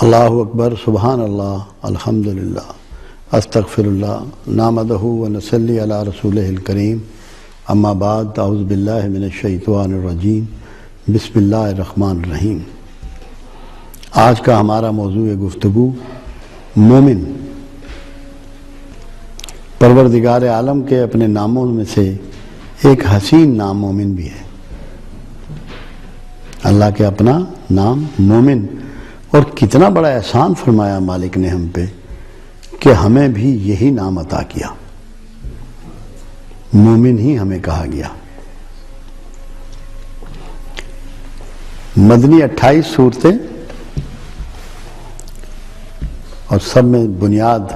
اللہ اکبر، سبحان اللہ، الحمدللہ، استغفر اللہ، نحمدہ و نصلی علی رسولہ الکریم، اما بعد، اعوذ باللہ من الشیطان الرجیم، بسم اللہ الرحمن الرحیم۔ آج کا ہمارا موضوع گفتگو مومن۔ پروردگار عالم کے اپنے ناموں میں سے ایک حسین نام مومن بھی ہے۔ اللہ کے اپنا نام مومن، اور کتنا بڑا احسان فرمایا مالک نے ہم پہ کہ ہمیں بھی یہی نام عطا کیا، مومن ہی ہمیں کہا گیا۔ مدنی 28 صورتیں، اور سب میں بنیاد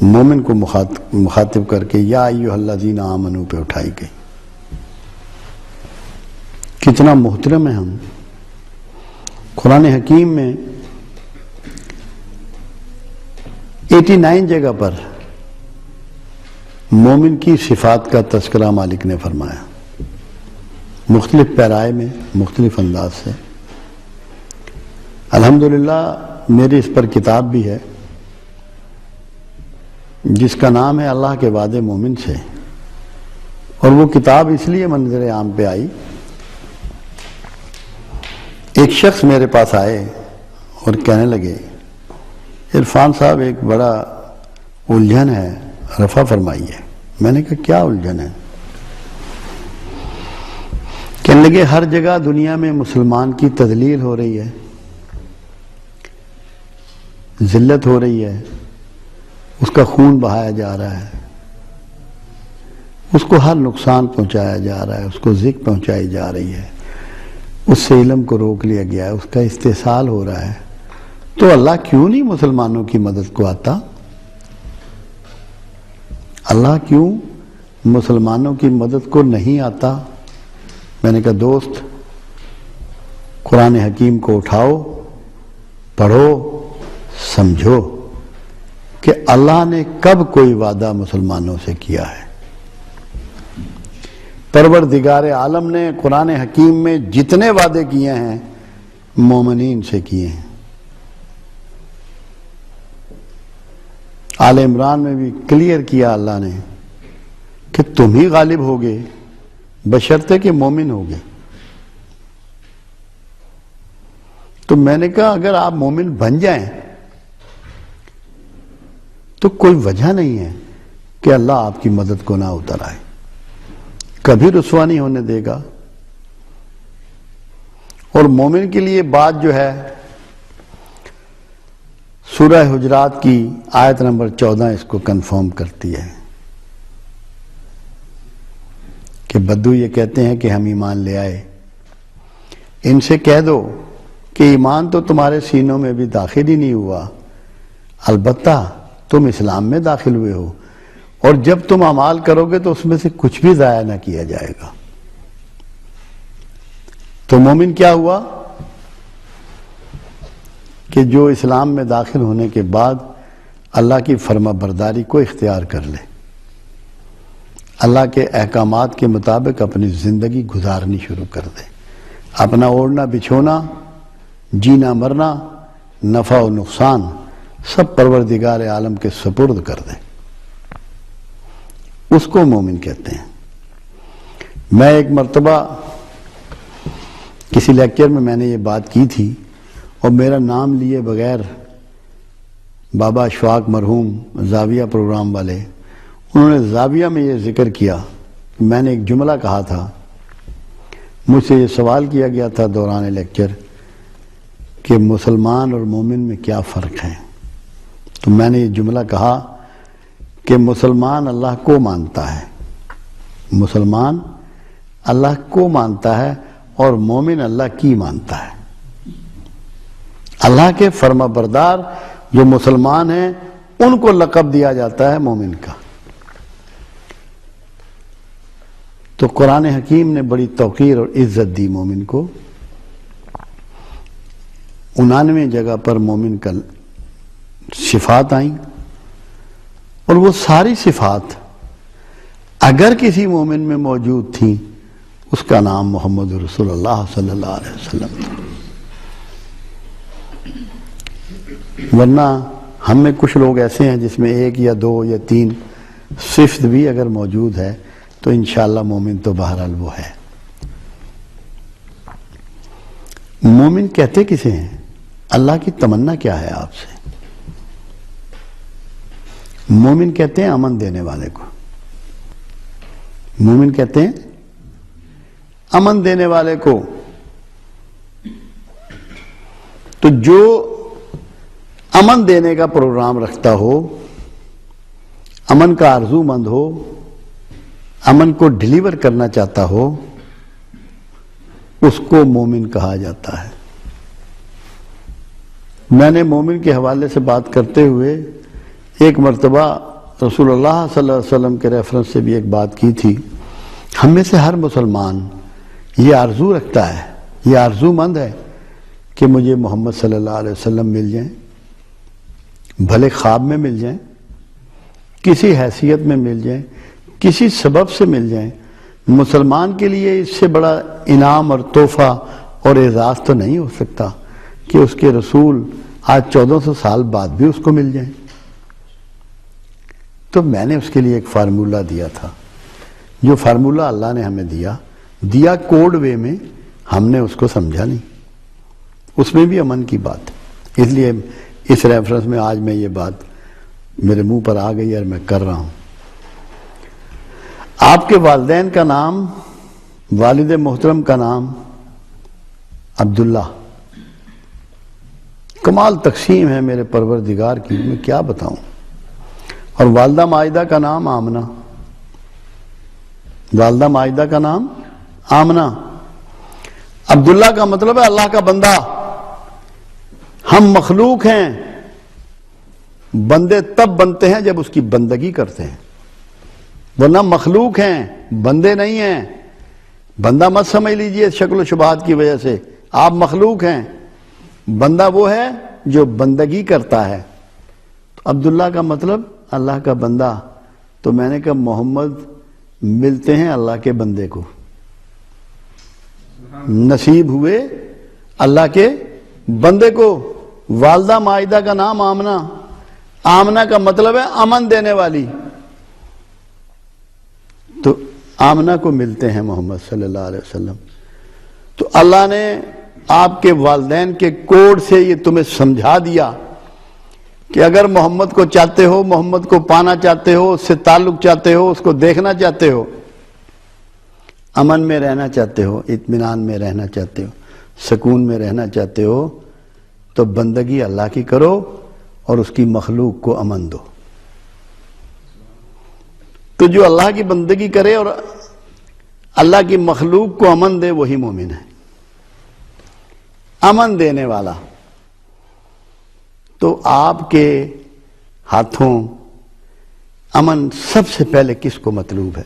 مومن کو مخاطب کر کے یا ایھا الذین آمنوا پہ اٹھائی گئی۔ کتنا محترم ہے ہم۔ قرآن حکیم میں 89 جگہ پر مومن کی صفات کا تذکرہ مالک نے فرمایا، مختلف پیرائے میں، مختلف انداز سے۔ الحمدللہ میری اس پر کتاب بھی ہے جس کا نام ہے اللہ کے وعدے مومن سے، اور وہ کتاب اس لیے منظر عام پہ آئی، ایک شخص میرے پاس آئے اور کہنے لگے عرفان صاحب ایک بڑا الجھن ہے، رفع فرمائیے۔ میں نے کہا کیا الجھن ہے؟ کہنے لگے ہر جگہ دنیا میں مسلمان کی تذلیل ہو رہی ہے، ذلت ہو رہی ہے، اس کا خون بہایا جا رہا ہے، اس کو ہر نقصان پہنچایا جا رہا ہے، اس کو ذکر پہنچائی جا رہی ہے، اس سے علم کو روک لیا گیا ہے، اس کا استحصال ہو رہا ہے، تو اللہ کیوں نہیں مسلمانوں کی مدد کو آتا؟ اللہ کیوں مسلمانوں کی مدد کو نہیں آتا؟ میں نے کہا دوست، قرآن حکیم کو اٹھاؤ، پڑھو، سمجھو کہ اللہ نے کب کوئی وعدہ مسلمانوں سے کیا ہے۔ پروردگار عالم نے قرآن حکیم میں جتنے وعدے کیے ہیں مومنین سے کیے ہیں۔ آل عمران میں بھی کلیئر کیا اللہ نے کہ تم ہی غالب ہوگے بشرطے کہ مومن ہوگے۔ تو میں نے کہا اگر آپ مومن بن جائیں تو کوئی وجہ نہیں ہے کہ اللہ آپ کی مدد کو نہ اتر آئے، کبھی رسوا نہیں ہونے دے گا۔ اور مومن کے لیے بات جو ہے سورہ حجرات کی آیت نمبر 14 اس کو کنفرم کرتی ہے کہ بدو یہ کہتے ہیں کہ ہم ایمان لے آئے، ان سے کہہ دو کہ ایمان تو تمہارے سینوں میں بھی داخل ہی نہیں ہوا، البتہ تم اسلام میں داخل ہوئے ہو، اور جب تم اعمال کرو گے تو اس میں سے کچھ بھی ضائع نہ کیا جائے گا۔ تو مومن کیا ہوا کہ جو اسلام میں داخل ہونے کے بعد اللہ کی فرما برداری کو اختیار کر لے، اللہ کے احکامات کے مطابق اپنی زندگی گزارنی شروع کر دے، اپنا اوڑھنا بچھونا، جینا مرنا، نفع و نقصان سب پروردگار عالم کے سپرد کر دے، اس کو مومن کہتے ہیں۔ میں ایک مرتبہ کسی لیکچر میں نے یہ بات کی تھی، اور میرا نام لیے بغیر بابا اشفاق مرحوم زاویہ پروگرام والے، انہوں نے زاویہ میں یہ ذکر کیا، میں نے ایک جملہ کہا تھا، مجھ سے یہ سوال کیا گیا تھا دوران لیکچر کہ مسلمان اور مومن میں کیا فرق ہے؟ تو میں نے یہ جملہ کہا کہ مسلمان اللہ کو مانتا ہے، مسلمان اللہ کو مانتا ہے، اور مومن اللہ کی مانتا ہے۔ اللہ کے فرما بردار جو مسلمان ہیں ان کو لقب دیا جاتا ہے مومن کا۔ تو قرآن حکیم نے بڑی توقیر اور عزت دی مومن کو۔ 99 جگہ پر مومن کا صفات آئیں، اور وہ ساری صفات اگر کسی مومن میں موجود تھیں اس کا نام محمد رسول اللہ صلی اللہ علیہ وسلم تھا۔ ورنہ ہم میں کچھ لوگ ایسے ہیں جس میں 1 یا 2 یا 3 صفت بھی اگر موجود ہے تو انشاءاللہ مومن تو بہرحال وہ ہے۔ مومن کہتے کسے ہیں؟ اللہ کی تمنا کیا ہے آپ سے؟ مومن کہتے ہیں امن دینے والے کو، مومن کہتے ہیں امن دینے والے کو۔ تو جو امن دینے کا پروگرام رکھتا ہو، امن کا آرزو مند ہو، امن کو ڈیلیور کرنا چاہتا ہو، اس کو مومن کہا جاتا ہے۔ میں نے مومن کے حوالے سے بات کرتے ہوئے ایک مرتبہ رسول اللہ صلی اللہ علیہ وسلم کے ریفرنس سے بھی ایک بات کی تھی۔ ہم میں سے ہر مسلمان یہ آرزو رکھتا ہے، یہ آرزو مند ہے کہ مجھے محمد صلی اللہ علیہ وسلم مل جائیں، بھلے خواب میں مل جائیں، کسی حیثیت میں مل جائیں، کسی سبب سے مل جائیں۔ مسلمان کے لیے اس سے بڑا انعام اور تحفہ اور اعزاز تو نہیں ہو سکتا کہ اس کے رسول آج 1400 سال بعد بھی اس کو مل جائیں۔ تو میں نے اس کے لیے ایک فارمولہ دیا تھا، جو فارمولہ اللہ نے ہمیں دیا کوڈ وے میں، ہم نے اس کو سمجھا نہیں، اس میں بھی امن کی بات ہے۔ اس لیے اس ریفرنس میں آج میں یہ بات میرے منہ پر آ گئی اور میں کر رہا ہوں۔ آپ کے والدین کا نام، والد محترم کا نام عبداللہ، کمال تقسیم ہے میرے پروردگار کی، میں کیا بتاؤں۔ اور والدہ مائدہ کا نام آمنہ، والدہ مائدہ کا نام آمنہ۔ عبداللہ کا مطلب ہے اللہ کا بندہ۔ ہم مخلوق ہیں، بندے تب بنتے ہیں جب اس کی بندگی کرتے ہیں، ورنہ مخلوق ہیں، بندے نہیں ہیں۔ بندہ مت سمجھ لیجئے شکل و شبہات کی وجہ سے، آپ مخلوق ہیں۔ بندہ وہ ہے جو بندگی کرتا ہے۔ تو عبداللہ کا مطلب اللہ کا بندہ۔ تو میں نے کہا محمد ملتے ہیں اللہ کے بندے کو، نصیب ہوئے اللہ کے بندے کو۔ والدہ مائدہ کا نام آمنہ، آمنہ کا مطلب ہے امن دینے والی۔ تو آمنہ کو ملتے ہیں محمد صلی اللہ علیہ وسلم۔ تو اللہ نے آپ کے والدین کے کوڈ سے یہ تمہیں سمجھا دیا کہ اگر محمد کو چاہتے ہو، محمد کو پانا چاہتے ہو، اس سے تعلق چاہتے ہو، اس کو دیکھنا چاہتے ہو، امن میں رہنا چاہتے ہو، اطمینان میں رہنا چاہتے ہو، سکون میں رہنا چاہتے ہو، تو بندگی اللہ کی کرو اور اس کی مخلوق کو امن دو۔ تو جو اللہ کی بندگی کرے اور اللہ کی مخلوق کو امن دے وہی مومن ہے، امن دینے والا۔ تو آپ کے ہاتھوں امن سب سے پہلے کس کو مطلوب ہے؟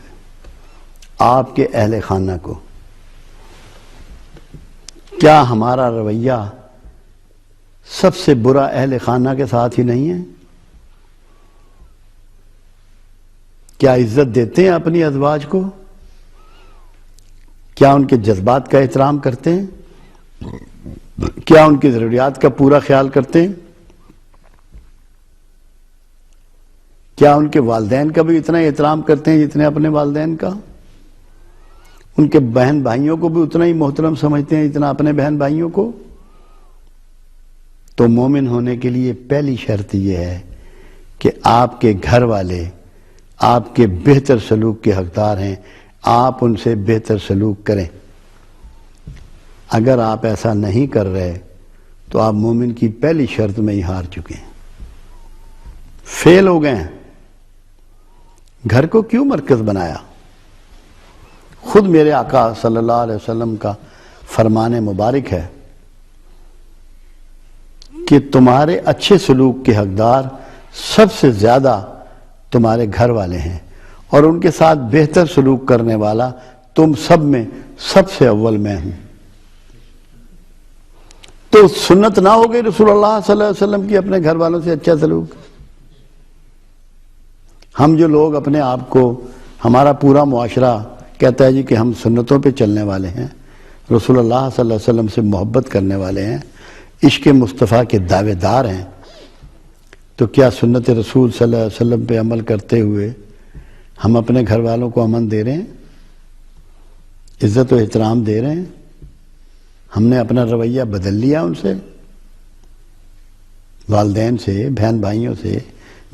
آپ کے اہل خانہ کو۔ کیا ہمارا رویہ سب سے برا اہل خانہ کے ساتھ ہی نہیں ہے؟ کیا عزت دیتے ہیں اپنی ازواج کو؟ کیا ان کے جذبات کا احترام کرتے ہیں؟ کیا ان کی ضروریات کا پورا خیال کرتے ہیں؟ کیا ان کے والدین کا بھی اتنا احترام کرتے ہیں جتنے اپنے والدین کا؟ ان کے بہن بھائیوں کو بھی اتنا ہی محترم سمجھتے ہیں جتنا اپنے بہن بھائیوں کو؟ تو مومن ہونے کے لیے پہلی شرط یہ ہے کہ آپ کے گھر والے آپ کے بہتر سلوک کے حقدار ہیں، آپ ان سے بہتر سلوک کریں۔ اگر آپ ایسا نہیں کر رہے تو آپ مومن کی پہلی شرط میں ہی ہار چکے ہیں، فیل ہو گئے ہیں۔ گھر کو کیوں مرکز بنایا؟ خود میرے آقا صلی اللہ علیہ وسلم کا فرمان مبارک ہے کہ تمہارے اچھے سلوک کے حقدار سب سے زیادہ تمہارے گھر والے ہیں، اور ان کے ساتھ بہتر سلوک کرنے والا تم سب میں سب سے اول میں ہوں۔ تو سنت نہ ہو گئی رسول اللہ صلی اللہ علیہ وسلم کی اپنے گھر والوں سے اچھا سلوک؟ ہم جو لوگ اپنے آپ کو، ہمارا پورا معاشرہ کہتا ہے جی کہ ہم سنتوں پہ چلنے والے ہیں، رسول اللہ صلی اللہ علیہ وسلم سے محبت کرنے والے ہیں، عشق مصطفیٰ کے دعوے دار ہیں، تو کیا سنت رسول صلی اللہ علیہ وسلم پہ عمل کرتے ہوئے ہم اپنے گھر والوں کو امن دے رہے ہیں، عزت و احترام دے رہے ہیں؟ ہم نے اپنا رویہ بدل لیا ان سے، والدین سے، بہن بھائیوں سے،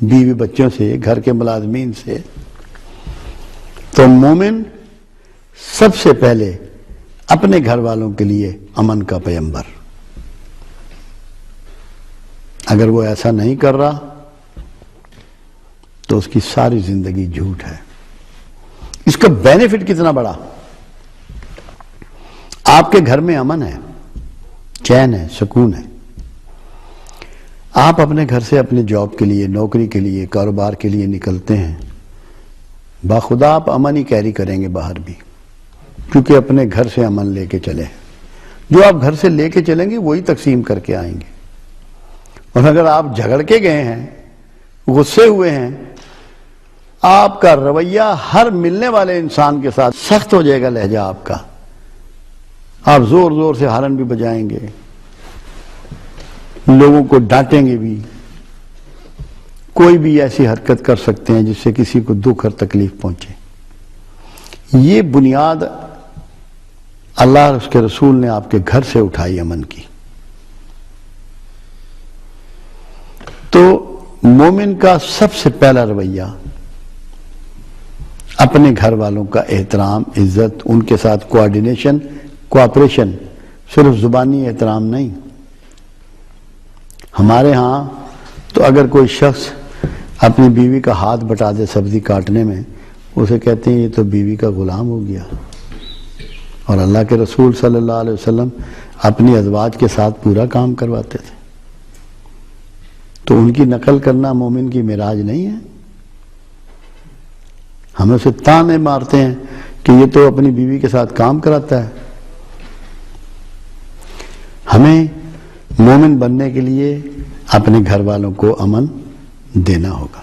بیوی بچوں سے، گھر کے ملازمین سے۔ تو مومن سب سے پہلے اپنے گھر والوں کے لیے امن کا پیمبر، اگر وہ ایسا نہیں کر رہا تو اس کی ساری زندگی جھوٹ ہے۔ اس کا بینیفٹ کتنا بڑا، آپ کے گھر میں امن ہے، چین ہے، سکون ہے، آپ اپنے گھر سے اپنے جاب کے لیے، نوکری کے لیے، کاروبار کے لیے نکلتے ہیں، باخدا آپ امن ہی کیری کریں گے باہر بھی، کیونکہ اپنے گھر سے امن لے کے چلے، جو آپ گھر سے لے کے چلیں گے وہی تقسیم کر کے آئیں گے۔ اور اگر آپ جھگڑ کے گئے ہیں، غصے ہوئے ہیں، آپ کا رویہ ہر ملنے والے انسان کے ساتھ سخت ہو جائے گا، لہجہ آپ کا، آپ زور زور سے ہارن بھی بجائیں گے، لوگوں کو ڈانٹیں گے بھی، کوئی بھی ایسی حرکت کر سکتے ہیں جس سے کسی کو دکھ اور تکلیف پہنچے۔ یہ بنیاد اللہ اور اس کے رسول نے آپ کے گھر سے اٹھائی امن کی۔ تو مومن کا سب سے پہلا رویہ اپنے گھر والوں کا احترام، عزت، ان کے ساتھ کوآرڈینیشن، کوآپریشن، صرف زبانی احترام نہیں۔ ہمارے ہاں تو اگر کوئی شخص اپنی بیوی کا ہاتھ بٹا دے سبزی کاٹنے میں، اسے کہتے ہیں یہ تو بیوی کا غلام ہو گیا۔ اور اللہ کے رسول صلی اللہ علیہ وسلم اپنی ازواج کے ساتھ پورا کام کرواتے تھے، تو ان کی نقل کرنا مومن کی معراج نہیں ہے۔ ہم اسے تانے مارتے ہیں کہ یہ تو اپنی بیوی کے ساتھ کام کراتا ہے۔ ہمیں مومن بننے کے لیے اپنے گھر والوں کو امن دینا ہوگا۔